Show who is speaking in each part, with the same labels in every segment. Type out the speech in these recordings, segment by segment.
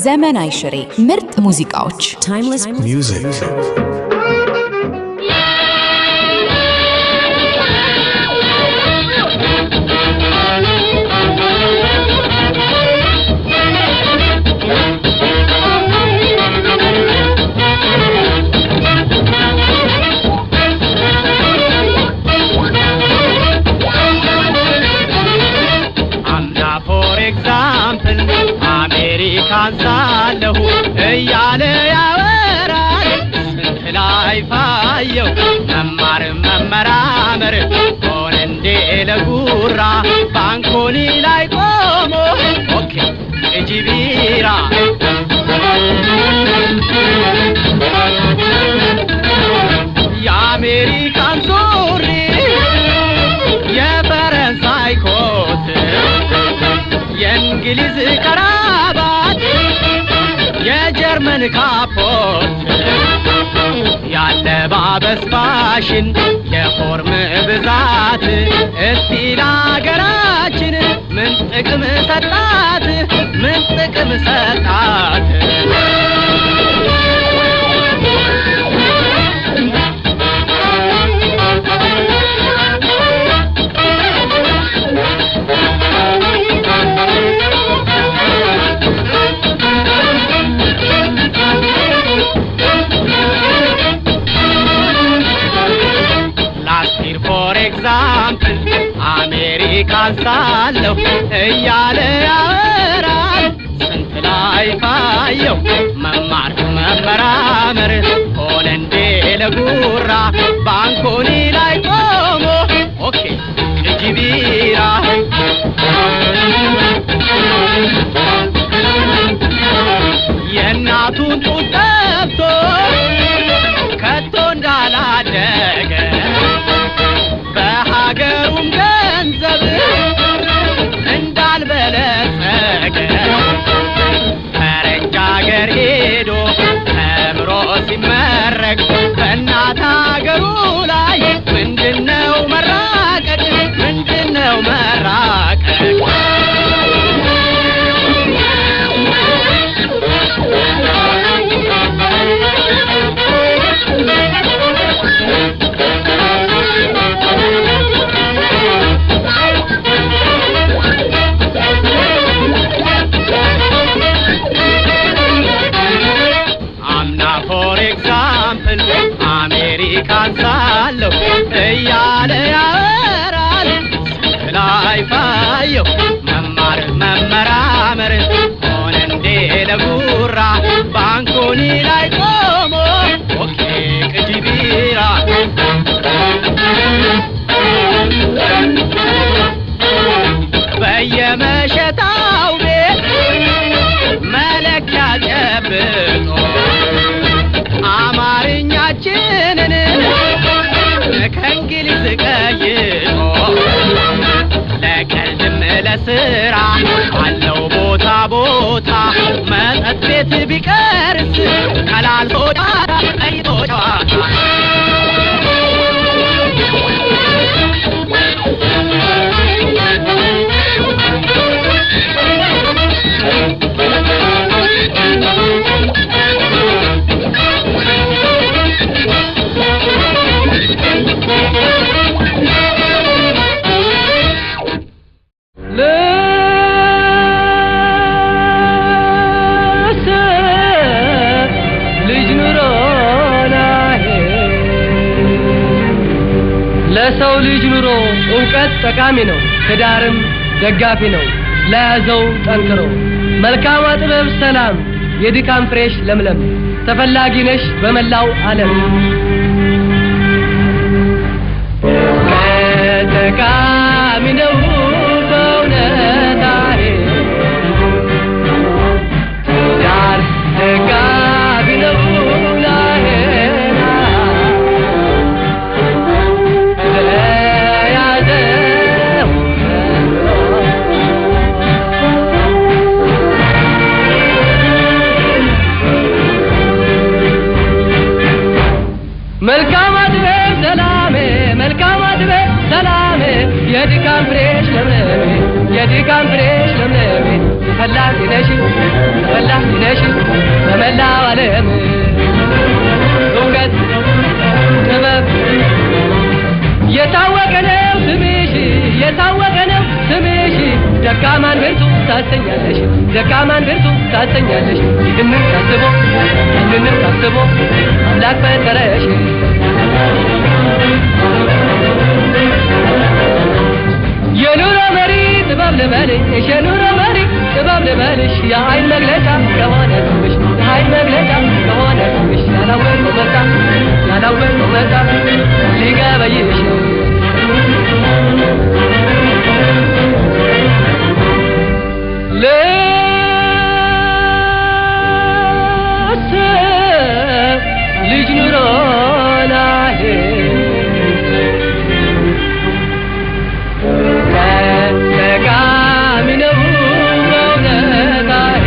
Speaker 1: ዘመን አይሽሬ ምርጥ ሙዚቃዎች
Speaker 2: timeless music
Speaker 3: ካንሳለሁ እያለ ያወራል ስንት ላይ ፋየው መማር መመራመር ሆነ እንደ ለጉራ ባንኮኒ ላይ ቆሞ ኦኬ እጂቢራ የአሜሪካን ሱሪ የፈረንሳይ ኮት የእንግሊዝ ከራባት የጀርመን ካፖርት ያለባበስ ፋሽን የፎርም ብዛት እስቲ ለሀገራችን ምን ጥቅም ሰጣት ምን ጥቅም ሰጣት ካንሳለሁ እያለ ያወራል ስንት ላይ ፋየው መማር መመራመር ሆነ እንደ ለጉራ ባንኮኒ ላይ ቆሞ ኦኬ እጂቢራ የእናቱን ጡት ጠብቶ ከቶ እንዳላደገ በሀገሩም ገንዘብ እንዳልበለጸገ ፈረንጅ አገር ሄዶ ተምሮ ሲመረቅ በእናት አገሩ ላይ ምንድነው መራቀቅ ምንድነው መራቀቅ ካንሳለሁ እያለ ያወራል ስንት ላይ ፋየው መማር መመራመር ሆነ እንደ ለጉራ ባንኮኒ ላይ ቆሞ ኦኬ እጂቢራ በየመሸታው ቤት መለኪያ ጨብጦ አማርኛችንን ከእንግሊዝ ቀይጦ ለቀልድም ለስራ አለው ቦታ ቦታ መጠጥ ቤት ቢቀርስ ቀላልቶ ዳታ ቀይጦ ጨዋታ
Speaker 4: ለሰው ልጅ ኑሮ ዕውቀት ጠቃሚ ነው ትዳርም ደጋፊ ነው ለያዘው ጠንክሮ መልካም ጥበብ ሰላም የድካም ፍሬሽ ለምለም ተፈላጊ ነሽ በመላው ዓለም ጠቃሚ ነው በእውነታዬ ትዳር ደጋፊ ነው መልካም አድበ ሰላሜ የድካም ፍሬሽ ለምለም የድካም ፍሬሽ ለምለሜ ተፈላጊ ነሽ በመላው ዓለም እውቀት ጥበብ የታወቀ ነው ስምሽ ደካማን ብርቱ ታሰኛለሽ ይህንን ታስቦ አምላክ ፈጠረሽ የኑሮ መሪ ጥበብ ልበልሽ የኃይል መግለጫ ከሆነ ስምሽ ያላወቀው መጣ ሊገበይሽ ልጅ ኑሮ ናሄ ጠቃሚ ነው በእውነታሄ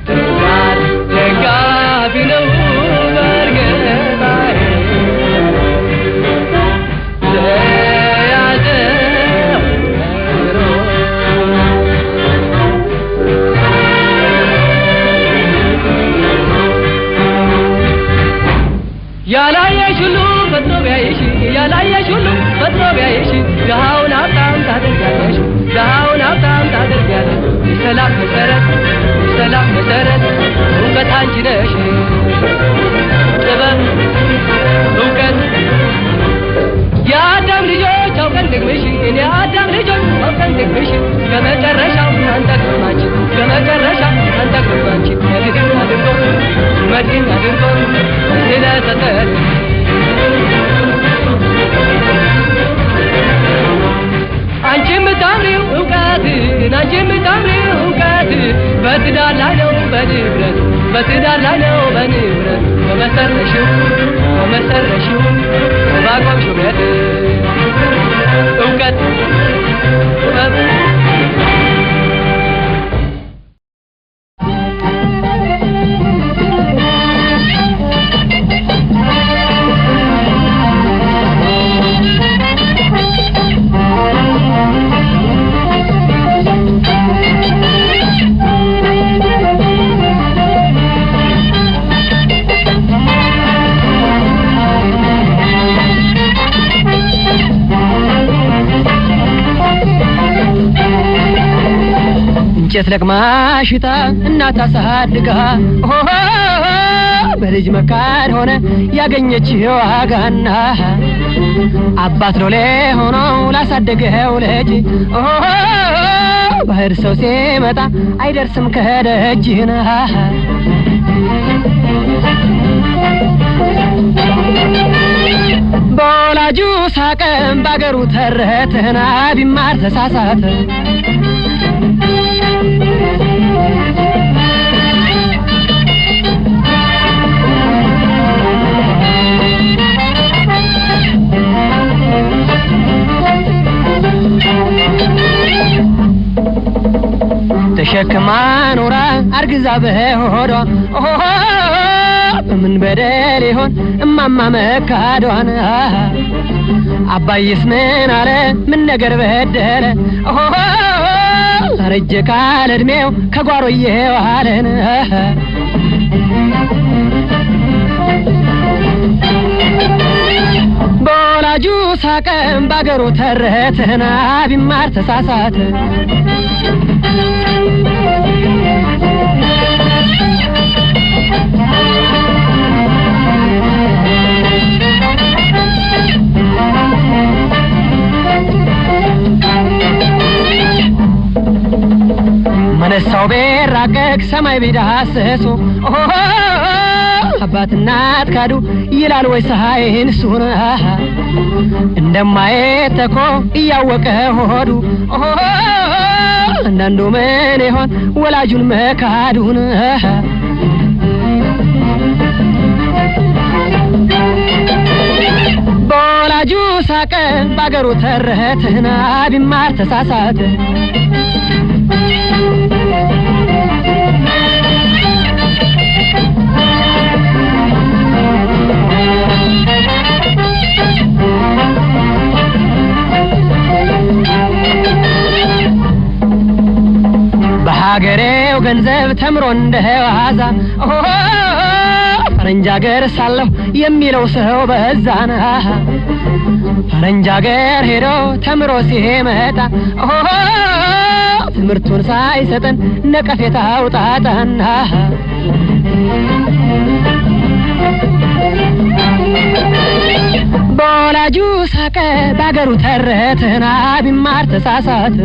Speaker 4: ትዳር ደጋፊ ነው በእርግጣሄ ያላየሽ ሁሉ ፈጥሮ ቢያይሽ ድሃውን ሀብታም ታደርጊያለሽ የሰላም መሰረት እውቀት አንቺ ነሽ ጥበብ እውቀት የአዳም ልጆች አውቀን ደግመሽ እስከ መጨረሻው አንጠግማንቺ መድህን አድርጎ ስለሰጠን አንቺ የምታምሪው እውቀት በትዳር ላይ ነው በንብረት በመሰረሽው ባቆምሽው ቤት እውቀት ጥበብ እንጨት ለቅማሽታ እናት አሳድጋ በልጅ መካድ ሆነ ያገኘችው ዋጋና አባት ሎሌ ሆኖ ላሳደገው ልጅ ባህር ሰው ሲመጣ አይደርስም ከደጅና በወላጁ ሳቀም ባገሩ ተረተና ቢማር ተሳሳተ ተሸክማ ኖራ አርግዛ በሆዷ በምን በደል ይሆን እማማ መካዷን አባዬስ ምን አለ ምን ነገር በደለ አረጀ ካለ እድሜው ከጓሮ እየዋለን በወላጁ ሳቀም ባገሩ ተረተና ቢማር ተሳሳተ መነሳው ቤራቀቅ ሰማይ ቢዳሰሱ አባት እናት ካዱ ይላል ወይ ሳይንሱን እንደማይተኮ እያወቀ ሆዱ አንዳንዱ ምን ይሆን ወላጁን መካዱን በወላጁ ሳቀ ባገሩ ተረተና ቢማር ተሳሳተ
Speaker 2: ባገሬው ገንዘብ ተምሮ እንደዋዛ ፈረንጅ አገር ሳለሁ የሚለው ሰው በዛና ፈረንጅ አገር ሄዶ ተምሮ ሲመጣ ትምርቱን ሳይሰጠን ነቀፌታው ጣጣና በወላጁ ሳቀ ባገሩ ተረተና ቢማር ተሳሳተ